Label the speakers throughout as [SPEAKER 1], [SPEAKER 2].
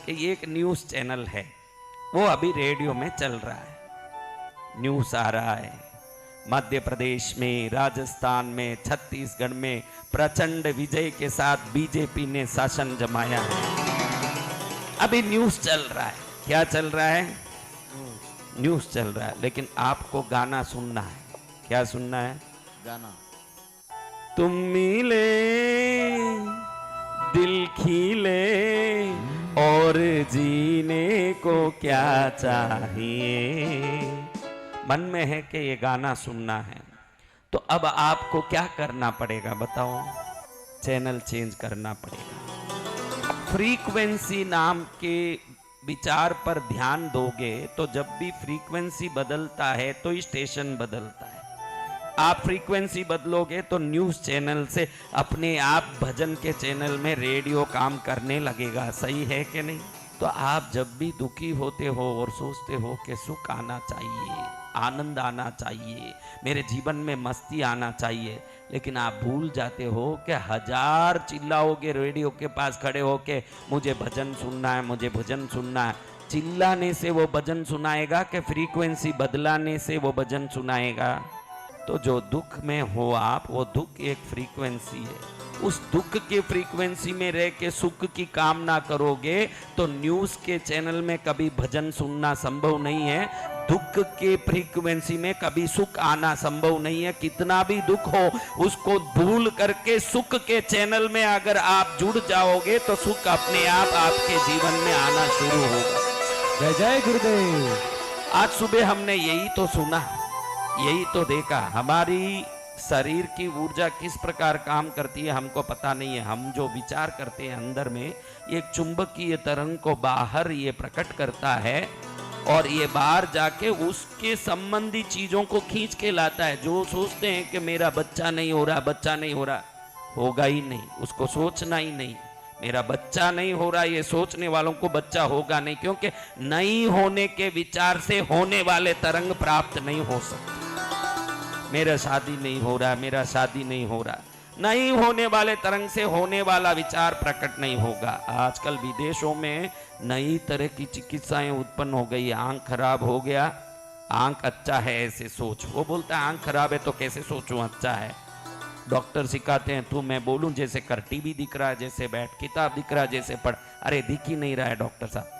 [SPEAKER 1] कि ये एक न्यूज़ चैनल है, वो अभी रेडियो में चल रहा है, न्यूज़ आ रहा है मध्य प्रदेश में, राजस्थान में, छत्तीसगढ़ में प्रचंड विजय के साथ बीजेपी ने शासन जमाया है। अभी न्यूज़ चल रहा है। क्या चल रहा है? न्यूज़ चल रहा है, लेकिन आपको गाना सुनना है। क्या सुनना है?
[SPEAKER 2] गाना।
[SPEAKER 1] तुम मिले दिल खिले और जीने को क्या चाहिए। मन में है कि ये गाना सुनना है, तो अब आपको क्या करना पड़ेगा बताओ? चैनल चेंज करना पड़ेगा। फ्रीक्वेंसी नाम के विचार पर ध्यान दोगे तो जब भी फ्रीक्वेंसी बदलता है तो स्टेशन बदलता है। आप फ्रीक्वेंसी बदलोगे तो न्यूज़ चैनल से अपने आप भजन के चैनल में रेडियो काम करने लगेगा। सही है कि नहीं? तो आप जब भी दुखी होते हो और सोचते हो कि सुख आना चाहिए, आनंद आना चाहिए, मेरे जीवन में मस्ती आना चाहिए, लेकिन आप भूल जाते हो कि हजार चिल्लाओगे रेडियो के पास खड़े हो के मुझे भजन सुनना है, मुझे भजन सुनना है। चिल्लाने से वो भजन सुनाएगा कि फ्रीक्वेंसी बदलाने से वो भजन सुनाएगा? तो जो दुख में हो आप, वो दुख एक फ्रीक्वेंसी है। उस दुख के फ्रीक्वेंसी में रह के सुख की कामना करोगे तो न्यूज़ के चैनल में कभी भजन सुनना संभव नहीं है। दुख के फ्रीक्वेंसी में कभी सुख आना संभव नहीं है। कितना भी दुख हो उसको भूल करके सुख के चैनल में अगर आप जुड़ जाओगे तो सुख अपने आप आपके जीवन में आना शुरू होगा।
[SPEAKER 2] जय जय गुरुदेव।
[SPEAKER 1] आज सुबह हमने यही तो सुना, यही तो देखा। हमारी शरीर की ऊर्जा किस प्रकार काम करती है हमको पता नहीं है। हम जो विचार करते हैं अंदर में, एक चुंबकीय तरंग को बाहर ये प्रकट करता है और ये बाहर जाके उसके संबंधी चीजों को खींच के लाता है। जो सोचते हैं कि मेरा बच्चा नहीं हो रहा, बच्चा नहीं हो रहा, होगा ही नहीं, उसको सोचना ही नहीं। मेरा बच्चा नहीं हो रहा, ये सोचने वालों को बच्चा होगा नहीं, क्योंकि नहीं होने के विचार से होने वाले तरंग प्राप्त नहीं हो सकते। मेरा शादी नहीं हो रहा, मेरा शादी नहीं हो रहा, नहीं होने वाले तरंग से होने वाला विचार प्रकट नहीं होगा। आजकल विदेशों में नई तरह की चिकित्साएं उत्पन्न हो गई। आंख खराब हो गया, आंख अच्छा है ऐसे सोच। वो बोलता है आंख खराब है तो कैसे सोचूं अच्छा है। डॉक्टर सिखाते हैं, तू मैं बोलूं जैसे कर, टीवी दिख रहा है जैसे बैठ, किताब दिख रहा है जैसे पढ़। अरे दिख ही नहीं रहा है डॉक्टर साहब।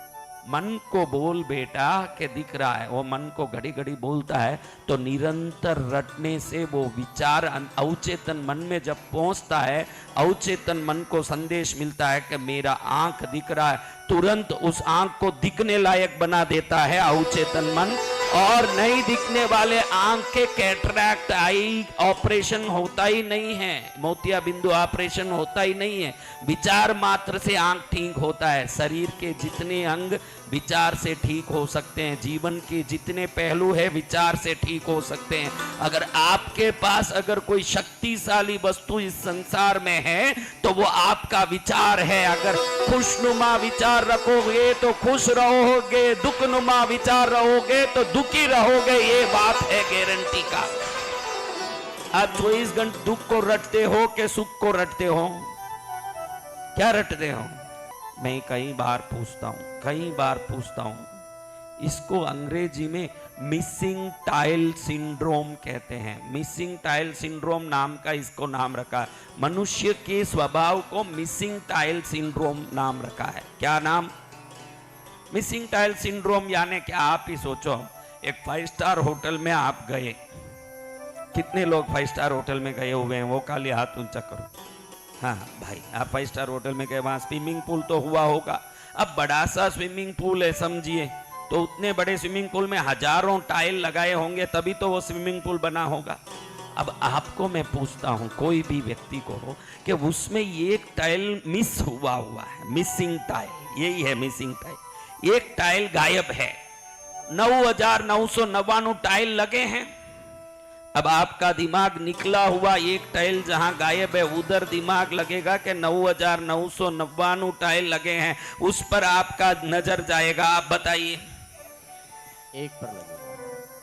[SPEAKER 1] मन को बोल बेटा के दिख रहा है। वो मन को घड़ी घड़ी बोलता है तो निरंतर रटने से वो विचार अवचेतन मन में जब पहुंचता है, अवचेतन मन को संदेश मिलता है कि मेरा आंख दिख रहा है, तुरंत उस आंख को दिखने लायक बना देता है अवचेतन मन। और नहीं दिखने वाले आंख के कैटरैक्ट आई ऑपरेशन होता ही नहीं है, मोतिया बिंदु ऑपरेशन होता ही नहीं है। विचार मात्र से आंख ठीक होता है। शरीर के जितने अंग विचार से ठीक हो सकते हैं, जीवन के जितने पहलू है विचार से ठीक हो सकते हैं। अगर आपके पास अगर कोई शक्तिशाली वस्तु इस संसार में है तो वो आपका विचार है। अगर खुशनुमा विचार रखोगे तो खुश रहोगे, दुखनुमा विचार रहोगे तो दुखी रहोगे। ये बात है गारंटी का। आप 24 घंटे दुख को रटते हो कि सुख को रटते हो? क्या रटते हो? मैं कई बार पूछता हूं। इसको अंग्रेजी में मिसिंग टाइल सिंड्रोम कहते हैं। मिसिंग टाइल सिंड्रोम नाम का इसको नाम रखा। मनुष्य के स्वभाव को मिसिंग टाइल सिंड्रोम नाम रखा है। क्या नाम? Missing tile syndrome. यानी कि आप ही सोचो, एक 5 स्टार होटल में आप गए। कितने लोग 5 स्टार होटल में गए हुए हैं? वो खाली हाथ ऊंचा करो। हाँ भाई, आप 5 स्टार होटल में गए, वहां स्विमिंग पूल तो हुआ होगा। अब बड़ा सा स्विमिंग पूल है समझिए, तो उतने बड़े स्विमिंग पूल में हजारों टाइल लगाए होंगे तभी तो वो स्विमिंग पूल बना होगा। अब आपको मैं पूछता हूं, कोई भी व्यक्ति को, कि उसमें एक टाइल मिस हुआ है, मिसिंग टाइल, यही है मिसिंग टाइल। एक टाइल गायब है, 9,999 टाइल लगे हैं। अब आपका दिमाग निकला हुआ एक टाइल जहां गायब है उधर दिमाग लगेगा कि 9,999 टाइल लगे हैं, उस पर आपका नजर जाएगा। आप बताइए,
[SPEAKER 2] एक पर लगेगा।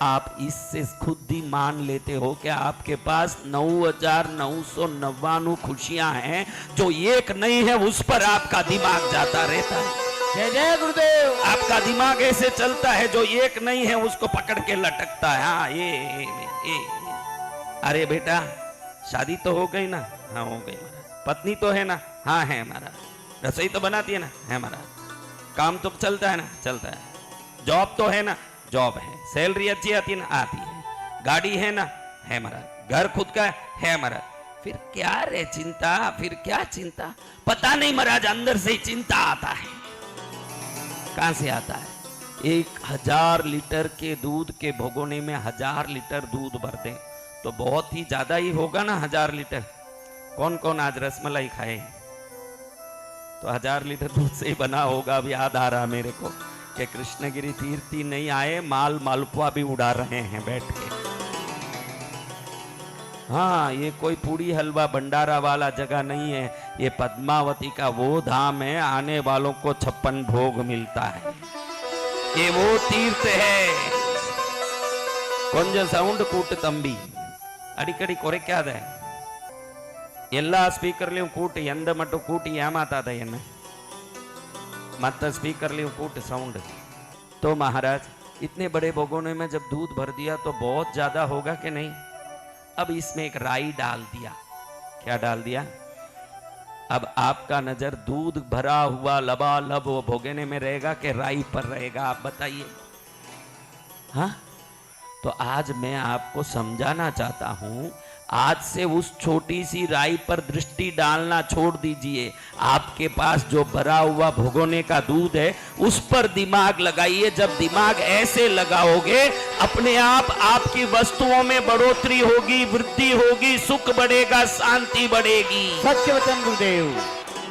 [SPEAKER 1] आप इससे खुद ही मान लेते हो कि आपके पास 9,999 खुशियां हैं, जो एक नहीं है उस पर आपका दिमाग जाता रहता है।
[SPEAKER 2] जय जय गुरुदेव।
[SPEAKER 1] आपका दिमाग ऐसे चलता है, जो एक नहीं है उसको पकड़ के लटकता है। हाँ ये। अरे बेटा, शादी तो हो गई ना? हाँ हो गई महाराज। पत्नी तो है ना? हाँ है महाराज। रसोई तो बनाती है ना? है महाराज। काम तो चलता है ना? चलता है। जॉब तो है ना? जॉब है। सैलरी अच्छी आती है ना? आती है। गाड़ी है ना? है महाराज। घर खुद का है महाराज। फिर क्या रे चिंता? फिर क्या चिंता? पता नहीं महाराज, अंदर से ही चिंता आता है। कहां से आता है? 1000 लीटर के दूध के भगोने में 1000 लीटर दूध भर दें तो बहुत ही ज्यादा ही होगा ना 1000 लीटर। कौन कौन आज रसमलाई खाए? तो 1000 लीटर दूध से ही बना होगा। अब याद आ रहा मेरे को कि कृष्णगिरी तीर्थी नहीं आए, मालपुआ भी उड़ा रहे हैं बैठ के। हाँ, ये कोई पूड़ी हलवा भंडारा वाला जगह नहीं है, ये पद्मावती का वो धाम है, आने वालों को 56 भोग मिलता है। ये वो तीर्थ है। கொஞ்சம் சவுண்ட் கூட்டு தம்பி, அடிக்கடி குறைக்காத. எல்லா ஸ்பீக்கர்லயும் கூட்டு, எந்த மட்டும் கூட்டி ஏமாத்தாத என்ன. மற்ற ஸ்பीकरலயும் கூட்டு साउंड। तो महाराज, इतने बड़े भगोने में जब दूध भर दिया तो बहुत ज्यादा होगा कि नहीं? अब इसमें एक राई डाल दिया। क्या डाल दिया? अब आपका नजर दूध भरा हुआ लबालब वो भोगने में रहेगा कि राई पर रहेगा? आप बताइए। हाँ, तो आज मैं आपको समझाना चाहता हूं, आज से उस छोटी सी राई पर दृष्टि डालना छोड़ दीजिए। आपके पास जो भरा हुआ भगोने का दूध है उस पर दिमाग लगाइए। जब दिमाग ऐसे लगाओगे, अपने आप आपकी वस्तुओं में बढ़ोतरी होगी, वृद्धि होगी, सुख बढ़ेगा, शांति बढ़ेगी।
[SPEAKER 2] सत्य वचन गुरुदेव।